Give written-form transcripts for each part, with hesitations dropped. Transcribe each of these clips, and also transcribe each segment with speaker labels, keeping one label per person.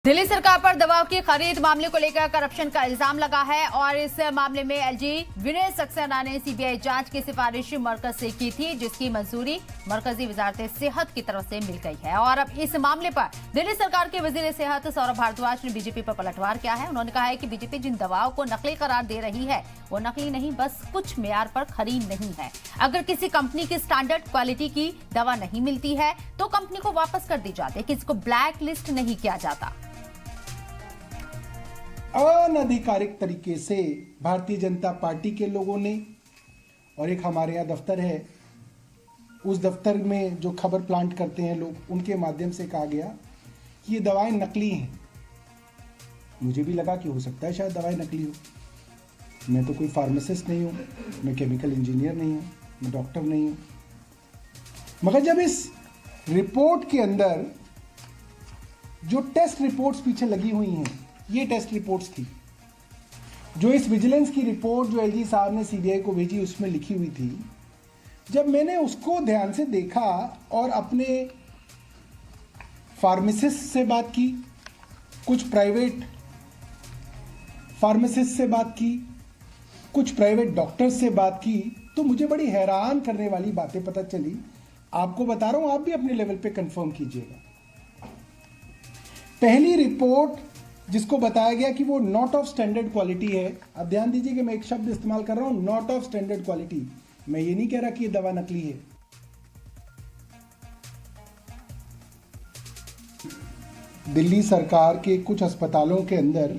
Speaker 1: दिल्ली सरकार पर दवाओं की खरीद मामले को लेकर करप्शन का इल्जाम लगा है और इस मामले में एलजी विनय सक्सेना ने सीबीआई जांच की सिफारिश मरकज से की थी, जिसकी मंजूरी मरकजी वजारत सेहत की तरफ से मिल गई है। और अब इस मामले पर दिल्ली सरकार के वजीर सेहत सौरभ भारद्वाज ने बीजेपी पर पलटवार किया है। उन्होंने कहा है कि बीजेपी जिन दवाओं को नकली करार दे रही है वो नकली नहीं, बस कुछ मेयार पर खरी नहीं है। अगर किसी कंपनी की स्टैंडर्ड क्वालिटी की दवा नहीं मिलती है तो कंपनी को वापस कर दी जाती है, किसी को ब्लैक लिस्ट नहीं किया जाता।
Speaker 2: अनधिकारिक तरीके से भारतीय जनता पार्टी के लोगों ने, और एक हमारे यहाँ दफ्तर है, उस दफ्तर में जो खबर प्लांट करते हैं लोग, उनके माध्यम से कहा गया कि ये दवाएं नकली हैं। मुझे भी लगा कि हो सकता है शायद दवाएं नकली हो। मैं तो कोई फार्मासिस्ट नहीं हूँ, मैं केमिकल इंजीनियर नहीं हूँ, मैं डॉक्टर नहीं हूँ। मगर जब इस रिपोर्ट के अंदर जो टेस्ट रिपोर्ट्स पीछे लगी हुई हैं, ये टेस्ट रिपोर्ट्स थी जो इस विजिलेंस की रिपोर्ट जो एलजी साहब ने सीबीआई को भेजी उसमें लिखी हुई थी। जब मैंने उसको ध्यान से देखा और अपने फार्मासिस्ट से बात की, कुछ प्राइवेट फार्मासिस्ट से बात की, कुछ प्राइवेट डॉक्टर्स से बात की, तो मुझे बड़ी हैरान करने वाली बातें पता चली। आपको बता रहा हूं, आप भी अपने लेवल पे कंफर्म कीजिएगा। पहली रिपोर्ट जिसको बताया गया कि वो नॉट ऑफ स्टैंडर्ड क्वालिटी है। अब ध्यान दीजिए कि मैं एक शब्द इस्तेमाल कर रहा हूं, नॉट ऑफ स्टैंडर्ड क्वालिटी। मैं ये नहीं कह रहा कि ये दवा नकली है। दिल्ली सरकार के कुछ अस्पतालों के अंदर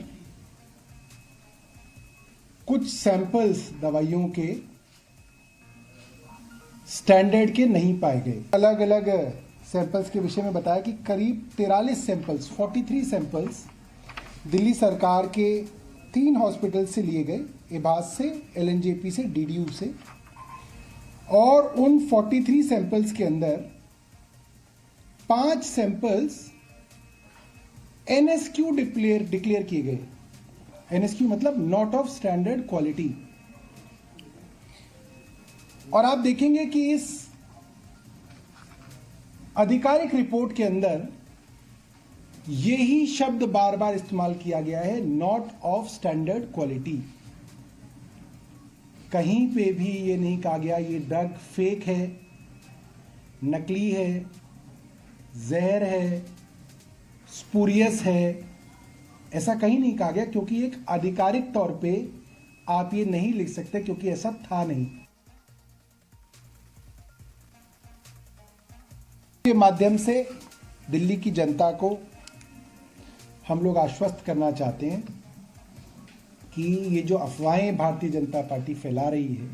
Speaker 2: कुछ सैंपल्स दवाइयों के स्टैंडर्ड के नहीं पाए गए। अलग अलग सैंपल्स के विषय में बताया कि करीब 43 सैंपल्स, 43 सैंपल्स दिल्ली सरकार के 3 हॉस्पिटल से लिए गए, एबास से, एलएनजेपी से, डीडीयू से। और उन 43 सैंपल्स के अंदर 5 सैंपल्स एनएसक्यू डिक्लेयर किए गए। एनएसक्यू मतलब नॉट ऑफ स्टैंडर्ड क्वालिटी। और आप देखेंगे कि इस आधिकारिक रिपोर्ट के अंदर यही शब्द बार बार इस्तेमाल किया गया है, नॉट ऑफ स्टैंडर्ड क्वालिटी। कहीं पे भी ये नहीं कहा गया ये ड्रग फेक है, नकली है, जहर है, स्पूरियस है। ऐसा कहीं नहीं कहा गया, क्योंकि एक आधिकारिक तौर पे आप ये नहीं लिख सकते, क्योंकि ऐसा था नहीं। के माध्यम से दिल्ली की जनता को हम लोग आश्वस्त करना चाहते हैं कि ये जो अफवाहें भारतीय जनता पार्टी फैला रही है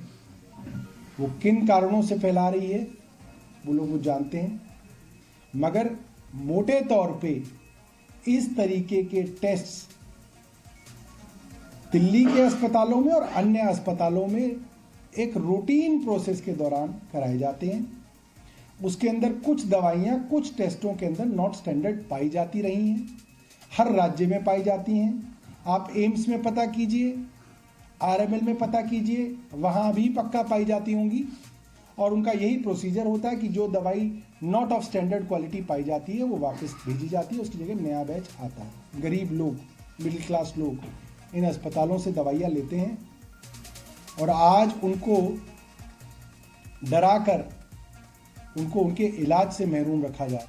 Speaker 2: वो किन कारणों से फैला रही है वो लोग जानते हैं। मगर मोटे तौर पे इस तरीके के टेस्ट्स दिल्ली के अस्पतालों में और अन्य अस्पतालों में एक रूटीन प्रोसेस के दौरान कराए जाते हैं। उसके अंदर कुछ दवाइयाँ कुछ टेस्टों के अंदर नॉट स्टैंडर्ड पाई जाती रही हैं, हर राज्य में पाई जाती हैं। आप एम्स में पता कीजिए, आरएमएल में पता कीजिए, वहाँ भी पक्का पाई जाती होंगी। और उनका यही प्रोसीजर होता है कि जो दवाई नॉट ऑफ स्टैंडर्ड क्वालिटी पाई जाती है वो वापस भेजी जाती है, उसकी जगह नया बैच आता है। गरीब लोग, मिडिल क्लास लोग इन अस्पतालों से दवाइयाँ लेते हैं और आज उनको डराकर उनको उनके इलाज से महरूम रखा जाए।